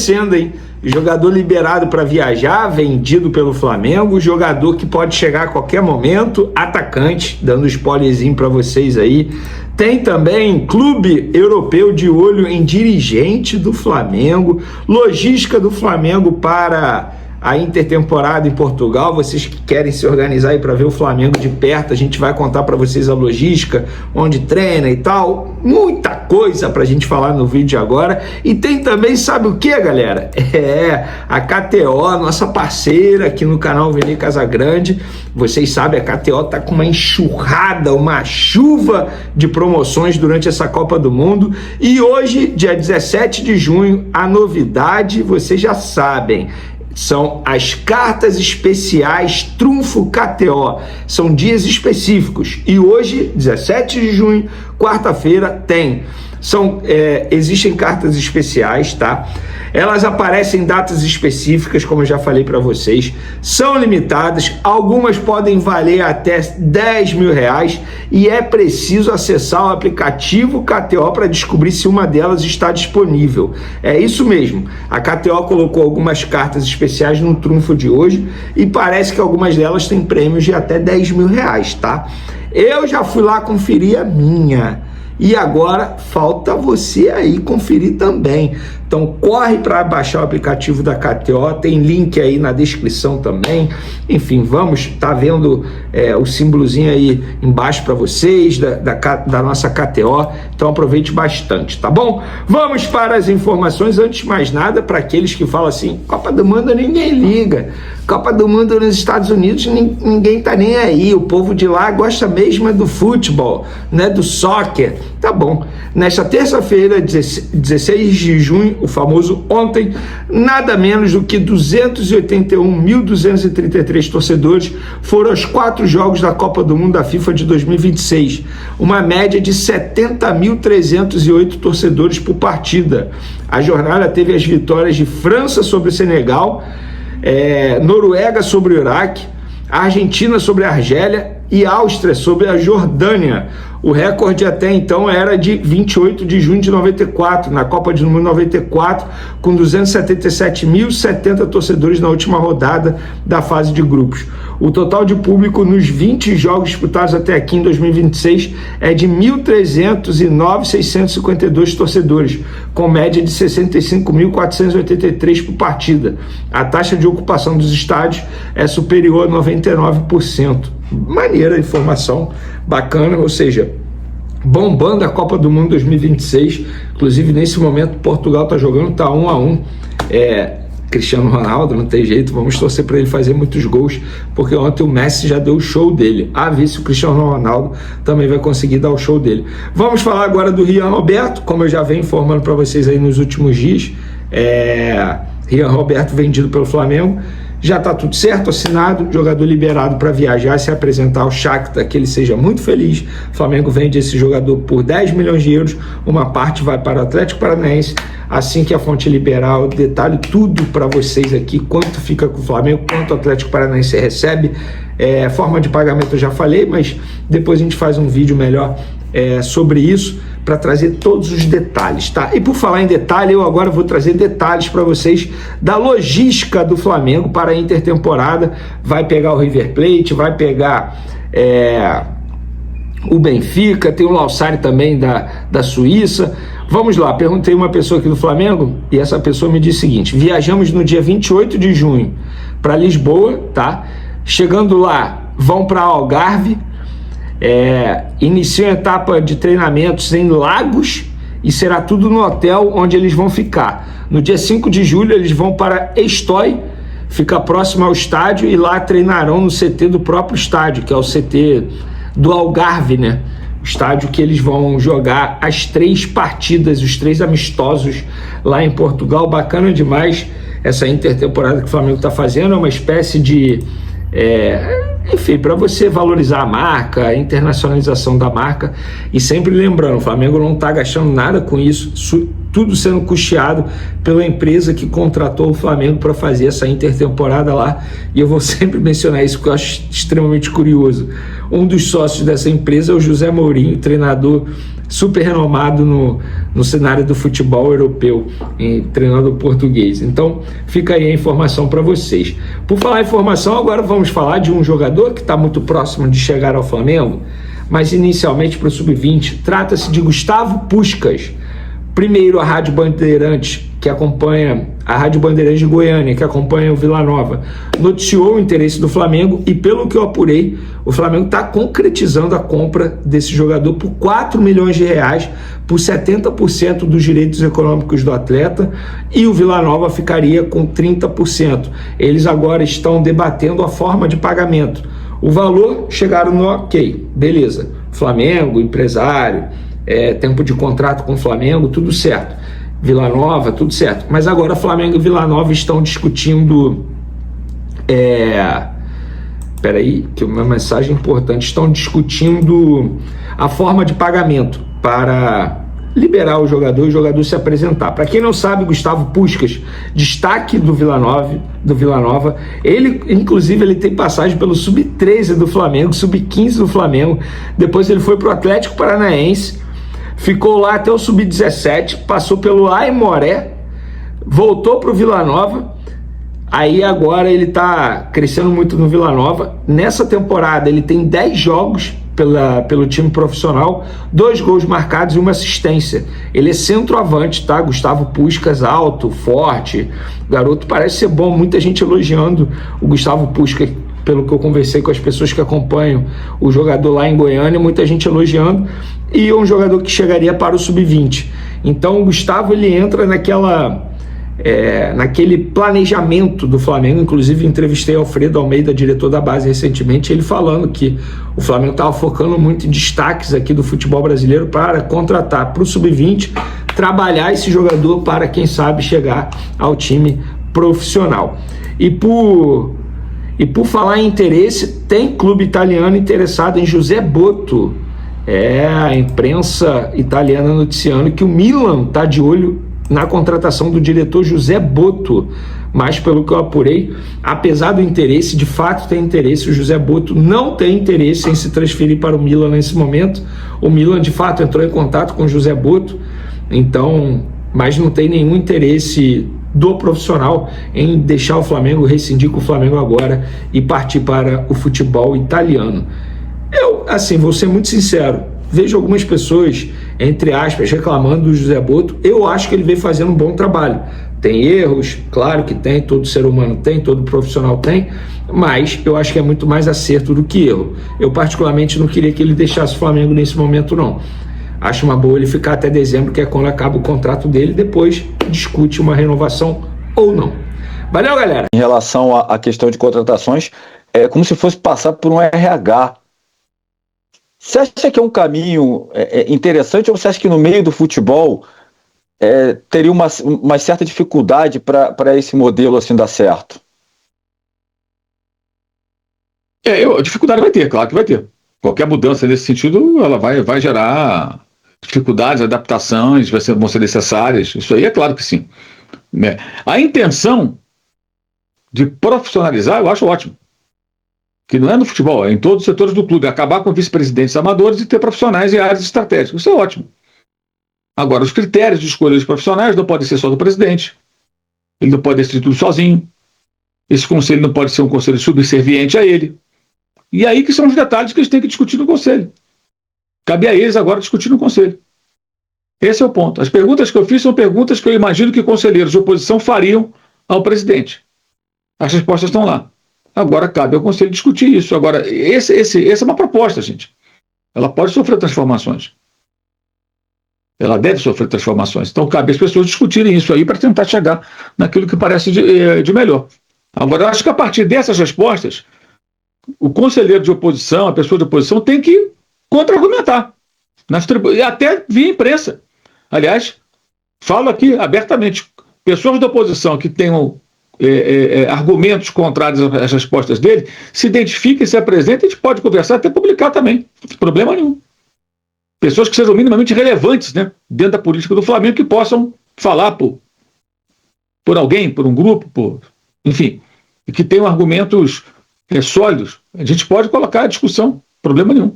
acontecendo, hein? Jogador liberado para viajar, vendido pelo Flamengo, jogador que pode chegar a qualquer momento, atacante, dando spoilerzinho para vocês aí. Tem também clube europeu de olho em dirigente do Flamengo, logística do Flamengo para a intertemporada em Portugal. Vocês que querem se organizar aí para ver o Flamengo de perto, a gente vai contar para vocês a logística, onde treina e tal, muita coisa para a gente falar no vídeo agora. E tem também, sabe o que, galera? A KTO, nossa parceira aqui no canal Vini Casagrande. Vocês sabem, a KTO tá com uma enxurrada, uma chuva de promoções durante essa Copa do Mundo. E hoje, dia 17 de junho, a novidade, vocês já sabem, são as cartas especiais Trunfo KTO. São dias específicos. E hoje, 17 de junho, quarta-feira, tem. Existem cartas especiais, tá? Elas aparecem em datas específicas, como eu já falei para vocês. São limitadas. Algumas podem valer até R$10 mil. E é preciso acessar o aplicativo KTO para descobrir se uma delas está disponível. É isso mesmo. A KTO colocou algumas cartas especiais no trunfo de hoje. E parece que algumas delas têm prêmios de até R$10 mil, tá? Eu já fui lá conferir a minha. E agora falta você aí conferir também. Então corre para baixar o aplicativo da KTO, tem link aí na descrição também. Enfim, vamos, tá vendo o símbolozinho aí embaixo para vocês da nossa KTO. Então aproveite bastante, tá bom? Vamos para as informações. Antes de mais nada, para aqueles que falam assim, Copa do Mundo ninguém liga, Copa do Mundo nos Estados Unidos ninguém tá nem aí, o povo de lá gosta mesmo do futebol, né, do soccer. Tá bom, nesta terça-feira, 16 de junho, o famoso ontem, nada menos do que 281.233 torcedores foram aos 4 jogos da Copa do Mundo da FIFA de 2026, uma média de 70.308 torcedores por partida. A jornada teve as vitórias de França sobre o Senegal, Noruega sobre o Iraque, Argentina sobre a Argélia e Áustria sobre a Jordânia. O recorde até então era de 28 de junho de 94, na Copa do Mundo 94, com 277.070 torcedores na última rodada da fase de grupos. O total de público nos 20 jogos disputados até aqui em 2026 é de 1.309.652 torcedores, com média de 65.483 por partida. A taxa de ocupação dos estádios é superior a 99%. Maneira, informação bacana, ou seja, bombando a Copa do Mundo 2026. Inclusive nesse momento Portugal está jogando, está 1-1. Cristiano Ronaldo, não tem jeito, vamos torcer para ele fazer muitos gols, porque ontem o Messi já deu o show dele. A ver se o Cristiano Ronaldo também vai conseguir dar o show dele. Vamos falar agora do Rian Roberto, como eu já venho informando para vocês aí nos últimos dias. Rian Roberto vendido pelo Flamengo. Já está tudo certo, assinado, jogador liberado para viajar e se apresentar ao Shakhtar, que ele seja muito feliz. O Flamengo vende esse jogador por 10 milhões de euros, uma parte vai para o Atlético Paranaense, assim que a fonte liberar, eu detalho tudo para vocês aqui, quanto fica com o Flamengo, quanto o Atlético Paranaense recebe, forma de pagamento eu já falei, mas depois a gente faz um vídeo melhor sobre isso, para trazer todos os detalhes, tá? E por falar em detalhe, eu agora vou trazer detalhes para vocês da logística do Flamengo para a intertemporada. Vai pegar o River Plate, vai pegar o Benfica, tem o Lausanne também da Suíça. Vamos lá, perguntei uma pessoa aqui do Flamengo e essa pessoa me disse o seguinte: viajamos no dia 28 de junho para Lisboa, tá? Chegando lá, vão para Algarve, iniciam a etapa de treinamentos em Lagos e será tudo no hotel onde eles vão ficar. No dia 5 de julho eles vão para Estói, fica próximo ao estádio, e lá treinarão no CT do próprio estádio, que é o CT do Algarve, né? O estádio que eles vão jogar as 3 partidas, os 3 amistosos lá em Portugal. Bacana demais essa intertemporada que o Flamengo está fazendo, é uma espécie de enfim, para você valorizar a marca, a internacionalização da marca. E sempre lembrando, o Flamengo não está gastando nada com isso, tudo sendo custeado pela empresa que contratou o Flamengo para fazer essa intertemporada lá. E eu vou sempre mencionar isso porque eu acho extremamente curioso. Um dos sócios dessa empresa é o José Mourinho, treinador super renomado no cenário do futebol europeu, treinador português. Então, fica aí a informação para vocês. Por falar em informação, agora vamos falar de um jogador que está muito próximo de chegar ao Flamengo, mas inicialmente para o Sub-20. Trata-se de Gustavo Puskás. Primeiro, a Rádio Bandeirantes, que acompanha a Rádio Bandeirantes de Goiânia, que acompanha o Vila Nova, noticiou o interesse do Flamengo e, pelo que eu apurei, o Flamengo está concretizando a compra desse jogador por 4 milhões de reais, por 70% dos direitos econômicos do atleta, e o Vila Nova ficaria com 30%. Eles agora estão debatendo a forma de pagamento. O valor chegaram no ok, beleza. Flamengo, empresário, tempo de contrato com o Flamengo, tudo certo. Vila Nova, tudo certo. Mas agora Flamengo e Vila Nova estão discutindo... Peraí, que uma mensagem importante. Estão discutindo a forma de pagamento para liberar o jogador se apresentar. Para quem não sabe, Gustavo Puskás, destaque do Vila Nova, ele, inclusive, ele tem passagem pelo Sub-13 do Flamengo, Sub-15 do Flamengo, depois ele foi para o Atlético Paranaense, ficou lá até o Sub-17, passou pelo Aimoré, voltou para o Vila Nova, aí agora ele está crescendo muito no Vila Nova. Nessa temporada ele tem 10 jogos pelo time profissional, 2 gols marcados e 1 assistência. Ele é centroavante, tá? Gustavo Puskás, alto, forte, o garoto parece ser bom, muita gente elogiando o Gustavo Puskás, pelo que eu conversei com as pessoas que acompanham o jogador lá em Goiânia, muita gente elogiando, e é um jogador que chegaria para o Sub-20. Então o Gustavo, ele entra naquele planejamento do Flamengo. Inclusive entrevistei Alfredo Almeida, diretor da base, recentemente, ele falando que o Flamengo estava focando muito em destaques aqui do futebol brasileiro para contratar para o Sub-20, trabalhar esse jogador para, quem sabe, chegar ao time profissional. E por falar em interesse, tem clube italiano interessado em José Botto. A imprensa italiana noticiando que o Milan está de olho na contratação do diretor José Botto, mas pelo que eu apurei, apesar do interesse, de fato tem interesse, o José Botto não tem interesse em se transferir para o Milan nesse momento. O Milan de fato entrou em contato com o José Botto, então, mas não tem nenhum interesse do profissional em deixar o Flamengo, rescindir com o Flamengo agora e partir para o futebol italiano. Eu, assim, vou ser muito sincero, vejo algumas pessoas, entre aspas, reclamando do José Botto. Eu acho que ele vem fazendo um bom trabalho. Tem erros, claro que tem, todo ser humano tem, todo profissional tem, mas eu acho que é muito mais acerto do que erro. Eu particularmente não queria que ele deixasse o Flamengo nesse momento, não. Acho uma boa ele ficar até dezembro, que é quando acaba o contrato dele, depois discute uma renovação ou não. Valeu, galera! Em relação à questão de contratações, é como se fosse passar por um RH. Você acha que é um caminho interessante, ou você acha que no meio do futebol teria uma certa dificuldade para esse modelo assim dar certo? Dificuldade vai ter, claro que vai ter. Qualquer mudança nesse sentido, ela vai gerar dificuldades, adaptações, vão ser necessárias. Isso aí é claro que sim. Né? A intenção de profissionalizar, eu acho ótimo. Que não é no futebol, é em todos os setores do clube. Acabar com vice-presidentes amadores e ter profissionais em áreas estratégicas. Isso é ótimo. Agora, os critérios de escolha dos profissionais não podem ser só do presidente. Ele não pode decidir tudo sozinho. Esse conselho não pode ser um conselho subserviente a ele. E aí que são os detalhes que eles têm que discutir no conselho. Cabe a eles agora discutir no conselho. Esse é o ponto. As perguntas que eu fiz são perguntas que eu imagino que conselheiros de oposição fariam ao presidente. As respostas estão lá. Agora cabe ao conselho discutir isso. Agora, essa é uma proposta, gente. Ela pode sofrer transformações. Ela deve sofrer transformações. Então cabe às pessoas discutirem isso aí para tentar chegar naquilo que parece de melhor. Agora, eu acho que a partir dessas respostas, o conselheiro de oposição, a pessoa de oposição, tem que contra-argumentar. E até via imprensa. Aliás, falo aqui abertamente, pessoas da oposição que tenham argumentos contrários às respostas dele, se identifiquem, se apresentem, a gente pode conversar, até publicar também, não tem problema nenhum. Pessoas que sejam minimamente relevantes, né, dentro da política do Flamengo, que possam falar por alguém, por um grupo, enfim, e que tenham argumentos sólidos. A gente pode colocar a discussão, problema nenhum.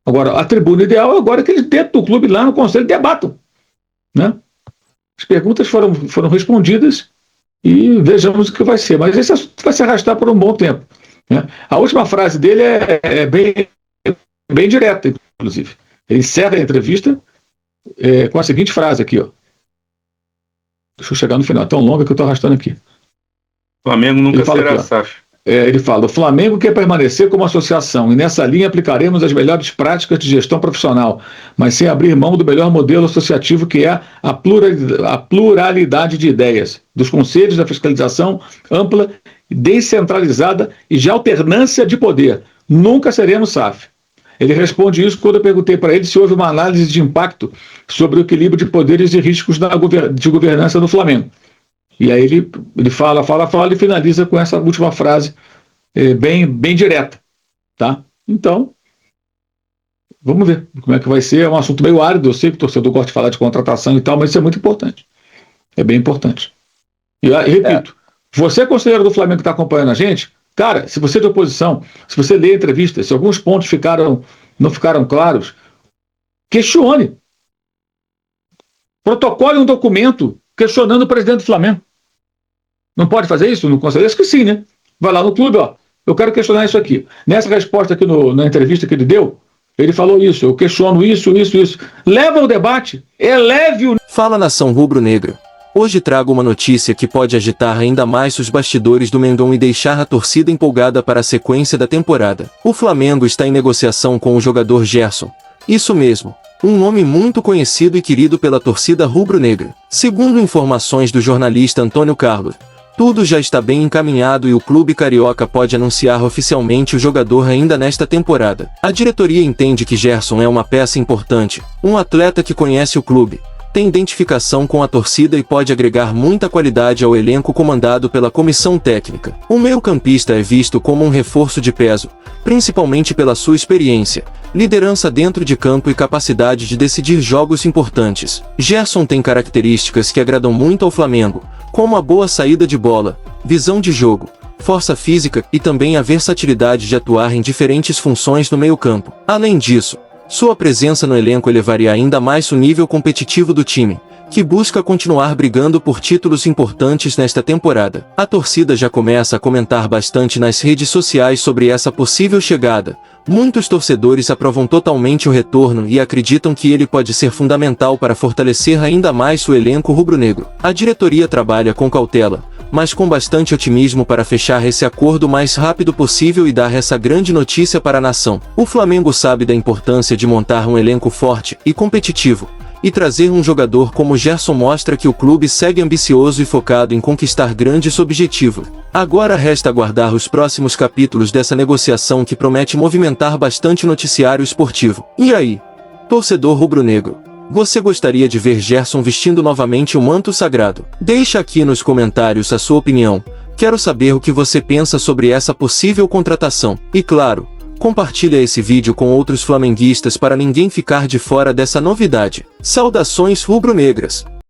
Agora, a tribuna ideal é agora que eles dentro do clube, lá no conselho, debatam, né? As perguntas foram respondidas e vejamos o que vai ser. Mas esse assunto vai se arrastar por um bom tempo, né? A última frase dele é bem direta, inclusive. Ele encerra a entrevista com a seguinte frase aqui, ó. Deixa eu chegar no final, é tão longa que eu estou arrastando aqui. O Flamengo nunca será aqui, SAF. Ele fala: o Flamengo quer permanecer como associação e nessa linha aplicaremos as melhores práticas de gestão profissional, mas sem abrir mão do melhor modelo associativo, que é a pluralidade de ideias, dos conselhos, da fiscalização ampla, descentralizada e de alternância de poder. Nunca seremos SAF. Ele responde isso quando eu perguntei para ele se houve uma análise de impacto sobre o equilíbrio de poderes e riscos de governança no Flamengo. E aí ele fala e finaliza com essa última frase bem direta, tá? Então, vamos ver como é que vai ser. É um assunto meio árido, eu sei que o torcedor gosta de falar de contratação e tal, mas isso é muito importante. É bem importante. E repito, você, conselheiro do Flamengo que está acompanhando a gente, cara, se você é de oposição, se você lê a entrevista, se alguns pontos não ficaram claros, questione. Protocole um documento questionando o presidente do Flamengo. Não pode fazer isso no conselho? Acho que sim, né? Vai lá no clube, ó. Eu quero questionar isso aqui. Nessa resposta aqui na entrevista que ele deu, ele falou isso. Eu questiono isso. Leva o debate. Eleve o... Fala, nação rubro-negra. Hoje trago uma notícia que pode agitar ainda mais os bastidores do Mengão e deixar a torcida empolgada para a sequência da temporada. O Flamengo está em negociação com o jogador Gerson. Isso mesmo. Um nome muito conhecido e querido pela torcida rubro-negra. Segundo informações do jornalista Antônio Carlos, tudo já está bem encaminhado e o clube carioca pode anunciar oficialmente o jogador ainda nesta temporada. A diretoria entende que Gerson é uma peça importante, um atleta que conhece o clube, tem identificação com a torcida e pode agregar muita qualidade ao elenco comandado pela comissão técnica. O meio-campista é visto como um reforço de peso, principalmente pela sua experiência, liderança dentro de campo e capacidade de decidir jogos importantes. Gerson tem características que agradam muito ao Flamengo, como a boa saída de bola, visão de jogo, força física e também a versatilidade de atuar em diferentes funções no meio-campo. Além disso, sua presença no elenco elevaria ainda mais o nível competitivo do time, que busca continuar brigando por títulos importantes nesta temporada. A torcida já começa a comentar bastante nas redes sociais sobre essa possível chegada. Muitos torcedores aprovam totalmente o retorno e acreditam que ele pode ser fundamental para fortalecer ainda mais o elenco rubro-negro. A diretoria trabalha com cautela, mas com bastante otimismo para fechar esse acordo o mais rápido possível e dar essa grande notícia para a nação. O Flamengo sabe da importância de montar um elenco forte e competitivo, e trazer um jogador como Gerson mostra que o clube segue ambicioso e focado em conquistar grandes objetivos. Agora resta aguardar os próximos capítulos dessa negociação que promete movimentar bastante o noticiário esportivo. E aí, torcedor rubro-negro? Você gostaria de ver Gerson vestindo novamente o manto sagrado? Deixa aqui nos comentários a sua opinião. Quero saber o que você pensa sobre essa possível contratação. E claro, compartilha esse vídeo com outros flamenguistas para ninguém ficar de fora dessa novidade. Saudações rubro-negras!